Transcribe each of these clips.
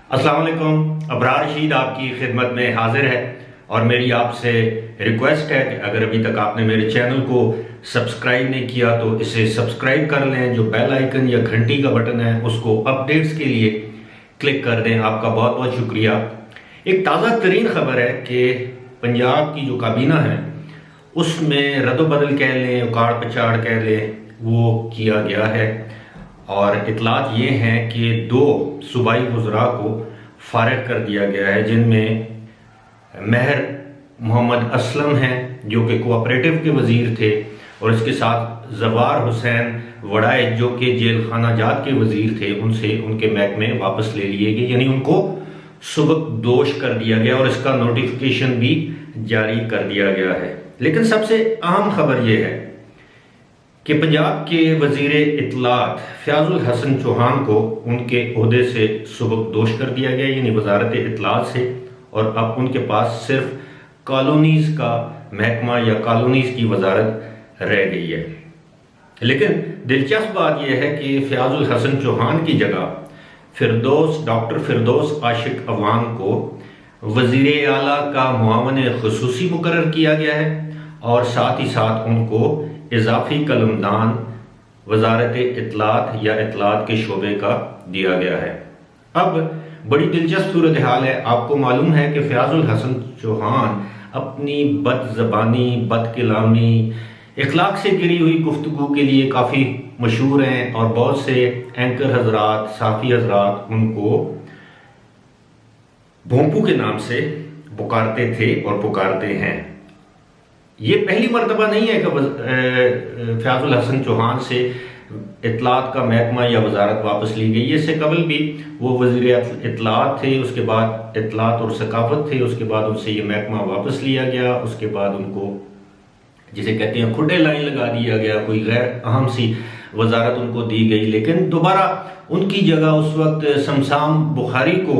अस्सलाम वालेकुम। अबरार रशीद आपकी खिदमत में हाजिर है और मेरी आपसे रिक्वेस्ट है कि अगर अभी तक आपने मेरे चैनल को सब्सक्राइब नहीं किया तो इसे सब्सक्राइब कर लें। जो बेल आइकन या घंटी का बटन है उसको अपडेट्स के लिए क्लिक कर दें। आपका बहुत बहुत शुक्रिया। एक ताज़ा तरीन खबर है कि पंजाब की जो काबीना है उसमें रद्दोबदल कह लें, उकाड़ पचाड़ कह लें, वो किया गया है और इतलात ये हैं कि 2 सूबाई वज़रा को फारिग कर दिया गया है, जिनमें महर मोहम्मद असलम हैं जो कि कोऑपरेटिव के वज़ीर थे और इसके साथ जवार हुसैन वड़ाए जो कि जेल खाना जात के वज़ीर थे, उनसे उनके महकमे वापस ले लिए गए, यानी उनको सुबकदोश कर दिया गया और इसका नोटिफिकेशन भी जारी कर दिया गया है। लेकिन सबसे अहम खबर यह है कि पंजाब के वजीर इत्तलात फयाजुल हसन चौहान को उनके ओहदे से सुबकदोश कर दिया गया, यानी वजारत इत्तलात से, और अब उनके पास सिर्फ कॉलोनीज़ का महकमा या कॉलोनीज़ की वजारत रह गई है। लेकिन दिलचस्प बात यह है कि फयाजुल हसन चौहान की जगह डॉक्टर फिरदौस आशिक अवान को वजीर आला का मुआवन खुसूसी मुकर्रर किया गया है और साथ ही साथ उनको इजाफी कलमदान वजारत इत्तलात या इत्तलात के शोबे का दिया गया है। अब बड़ी दिलचस्प सूरत हाल है। आपको मालूम है कि फयाजुल हसन चौहान अपनी बदज़बानी, बदकलामी, इखलाक से गिरी हुई गुफ्तगू के लिए काफ़ी मशहूर हैं और बहुत से एंकर हजरात, साफ़ी हजरात उनको भोंपू के नाम से पुकारते थे और पुकारते हैं। ये पहली मरतबा नहीं है कि फयाजुल हसन चौहान से इत्तलात का महकमा या वजारत वापस ली गई। इससे कबल भी वो वज़ीर इत्तलात थे, उसके बाद इत्तलात और सकाफत थे, उसके बाद उनसे ये महकमा वापस लिया गया, उसके बाद उनको जिसे कहते हैं खुडे लाइन लगा दिया गया, कोई गैर अहम सी वजारत उनको दी गई। लेकिन दोबारा उनकी जगह उस वक्त शमशाम बुखारी को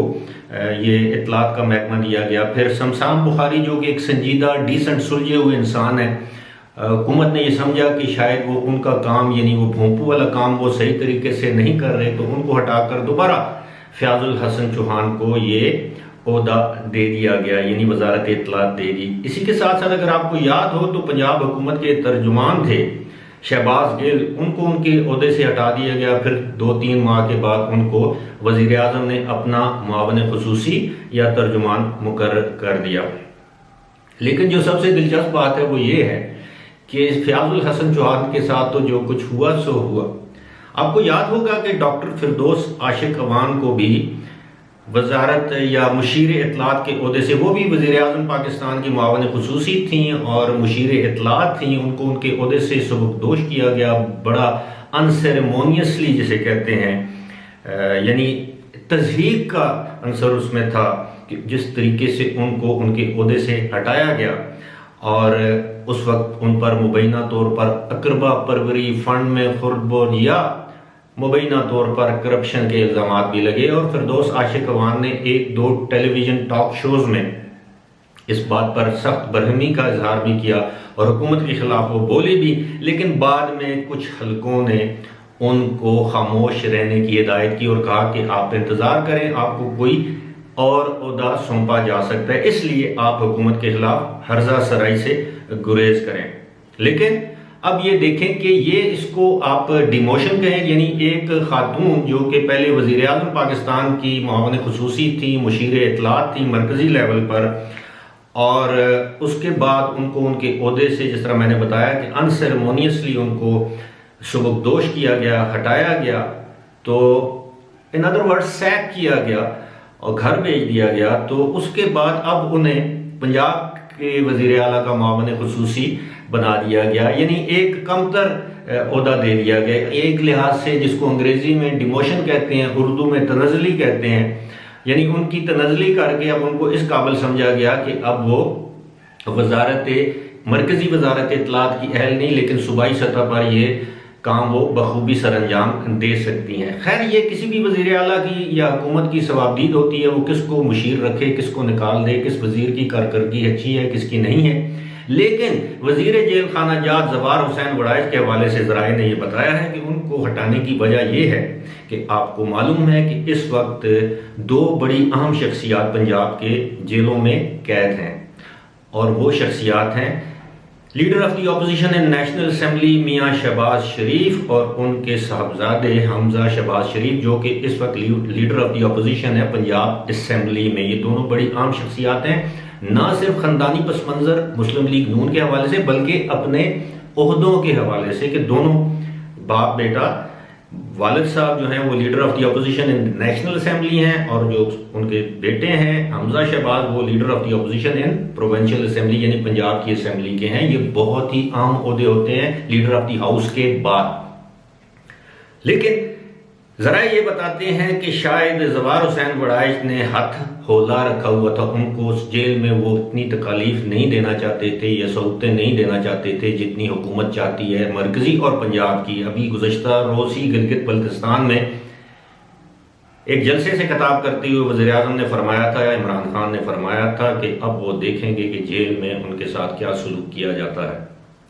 ये इत्तलात का महकमा दिया गया। फिर शमशाम बुखारी जो कि एक संजीदा, डिसेंट, सुलझे हुए इंसान है, हुकूमत ने ये समझा कि शायद वो उनका काम, यानी वो भोंपू वाला काम वो सही तरीके से नहीं कर रहे, तो उनको हटाकर दोबारा फयाजुल हसन चौहान को ये ओहदा दे दिया गया, यानी वजारत इत्तलात दे दी। इसी के साथ साथ अगर आपको याद हो तो पंजाब हुकूमत के तर्जुमान थे शहबाज गिल, उनको उनके ओहदे से हटा दिया गया। फिर 2-3 माह के बाद उनको वज़ीर आज़म ने अपना मुआवन खुसूसी या तर्जुमान मुकर्रर कर दिया। लेकिन जो सबसे दिलचस्प बात है वो ये है कि फयाजुल हसन चौहान के साथ तो जो कुछ हुआ सो हुआ। आपको याद होगा कि डॉक्टर फिरदौस आशिक अवान को भी वजारत या मुशीर इत्तलात के ओहदे से, वो भी वज़ीर आज़म पाकिस्तान की मुआवन खुसूसी थी और मुशीर इत्तलात थी, उनको उनके ओहदे से सुबकदोश किया गया बड़ा अनसेरेमोनियसली, जिसे कहते हैं, यानी तज़हीक का अंसर उसमें था कि जिस तरीके से उनको उनके ओहदे से हटाया गया और उस वक्त उन पर मुबैना तौर पर अकरबा परवरी, फंड में खुर्दबोर या मुबैना तौर पर करप्शन के इल्ज़ामात भी लगे। और फिरदौस आशिक अवान ने 1-2 टेलीविज़न टॉक शोज़ में इस बात पर सख्त बरहमी का इजहार भी किया और हुकूमत के खिलाफ वो बोले भी, लेकिन बाद में कुछ हलकों ने उनको खामोश रहने की हिदायत की और कहा कि आप इंतज़ार करें, आपको कोई और ओहदा सौंपा जा सकता है, इसलिए आप हुकूमत के खिलाफ हर्जा सराई से गुरेज करें। लेकिन अब ये देखें कि ये इसको आप डिमोशन कहें, यानी एक खातून जो कि पहले वज़ीर आज़म पाकिस्तान की मुआवन खुसूसी थी, मुशीर इत्तलात थी मरकज़ी लेवल पर, और उसके बाद उनको उनके ओहदे से, जिस तरह मैंने बताया कि अनसेरेमोनियसली उनको सुबकदोश किया गया, हटाया गया, तो इन अदर वर्ड सैक किया गया और घर भेज दिया गया। तो उसके बाद अब उन्हें पंजाब के वज़ीर आला का मुआवन खुसूसी बना दिया गया, यानी एक कमतर ओहदा दे दिया गया। एक लिहाज से जिसको अंग्रेजी में डिमोशन कहते हैं, उर्दू में तनज़ली कहते हैं, यानी उनकी तनज़ली करके अब उनको इस काबिल समझा गया कि अब वो मरकज़ी वजारत इत्तलात की अहल नहीं, लेकिन सूबाई सतह पर ये काम वो बखूबी सरअंजाम दे सकती हैं। खैर, ये किसी भी वज़ीर आला की या हुकूमत की सवाबदीद होती है, वो किसको मुशीर रखे, किसको निकाल दे, किस वज़ीर की कारकर्दगी अच्छी है, किसकी नहीं है। लेकिन वजीर जेल खाना जात जवार हुसैन वड़ाइच के हवाले से जराए ने यह बताया है कि उनको हटाने की वजह यह है कि आपको मालूम है कि इस वक्त दो बड़ी अहम शख्सियात पंजाब के जेलों में कैद हैं, और वो शख्सियात हैं leader of the opposition in national assembly मियां शहबाज शरीफ और उनके साहबजादे हमजा शहबाज शरीफ, जो कि इस वक्त लीडर ऑफ द अपोजिशन है पंजाब असेंबली में। ये दोनों बड़ी आम शख्सियात हैं, ना सिर्फ खानदानी पस मंजर मुस्लिम लीग नून के हवाले से बल्कि अपने ओहदों के हवाले से, कि दोनों बाप बेटा, वालिद साहब जो हैं वो leader of the opposition in national assembly हैं, और जो उनके बेटे हैं हमजा शहबाज वो leader of the opposition in provincial assembly यानी पंजाब की असेंबली के हैं। ये बहुत ही आम ओहदे होते हैं लीडर ऑफ द हाउस के बाद। लेकिन जरा ये बताते हैं कि शायद जवार हुसैन वड़ाइच ने हाथ होला रखा हुआ था, उनको उस जेल में वो इतनी तकालीफ नहीं देना चाहते थे या सहूलतें नहीं देना चाहते थे जितनी हुकूमत चाहती है मरकजी और पंजाब की। अभी गुज़श्ता रोज़ ही गिलगित बल्तिस्तान में एक जलसे से खिताब करते हुए वज़ीर आज़म ने फरमाया था, या इमरान खान ने फरमाया था कि अब वो देखेंगे कि जेल में उनके साथ क्या सलूक किया जाता है,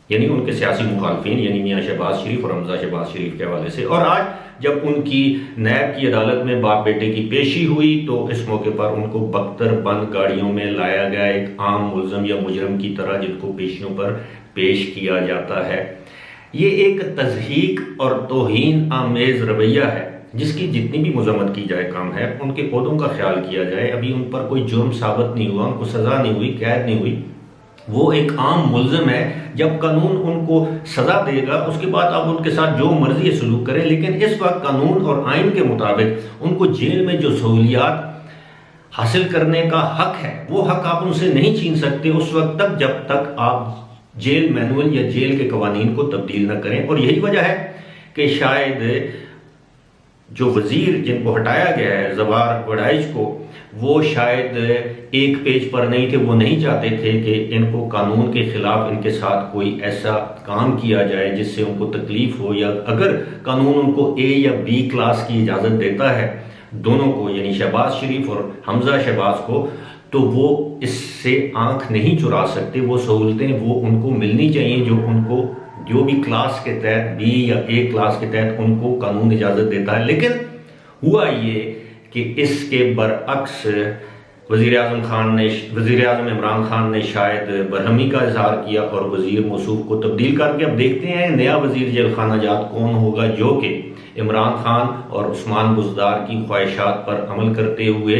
यानी उनके सियासी मुखालफिन यानी मियां शहबाज शरीफ और हमजा शहबाज शरीफ के हवाले से। और आज जब उनकी नैब की अदालत में बाप बेटे की पेशी हुई तो इस मौके पर उनको बख्तर बंद गाड़ियों में लाया गया, एक आम मुल्ज़िम या मुजरम की तरह जिनको पेशियों पर पेश किया जाता है। ये एक तज़हीक और तौहीन आमेज़ रवैया है जिसकी जितनी भी मजम्मत की जाए कम है। उनके पौधों का ख्याल किया जाए, अभी उन पर कोई जुर्म साबित नहीं हुआ, उनको सज़ा नहीं हुई, कैद नहीं हुई, वो एक आम मुल्ज़िम है। जब कानून उनको सज़ा देगा उसके बाद आप उनके साथ जो मर्जी सलूक करें, लेकिन इस वक्त कानून और आइन के मुताबिक उनको जेल में जो सहूलियात हासिल करने का हक है वो हक आप उनसे नहीं छीन सकते उस वक्त तक जब तक आप जेल मैनुअल या जेल के कवानीन को तब्दील न करें। और यही वजह है कि शायद जो वजीर जिनको हटाया गया है जवार वड़ाइच को, वो शायद एक पेज पर नहीं थे, वो नहीं चाहते थे कि इनको कानून के खिलाफ इनके साथ कोई ऐसा काम किया जाए जिससे उनको तकलीफ हो, या अगर कानून उनको ए या बी क्लास की इजाज़त देता है दोनों को यानी शहबाज शरीफ और हमजा शहबाज को, तो वो इससे आंख नहीं चुरा सकते। वो सहूलतें वो उनको मिलनी चाहिए जो उनको जो भी क्लास के तहत बी या ए क्लास के तहत उनको कानून इजाज़त देता है। लेकिन हुआ ये कि इसके बरअक्स वज़ीर आज़म इमरान खान ने शायद बरहमी का इजहार किया और वज़ीर मौसूफ को तब्दील करके अब देखते हैं नया वज़ीर जेल खाना जात कौन होगा जो कि इमरान खान और उस्मान बुज़दार की ख्वाहिशात पर अमल करते हुए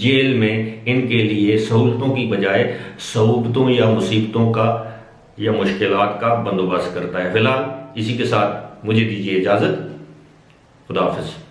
जेल में इनके लिए सहूलतों की बजाय सऊबतों या मुसीबतों का या मुश्किलात का बंदोबस्त करता है। फिलहाल इसी के साथ मुझे दीजिए इजाज़त। खुदा हाफ़िज़।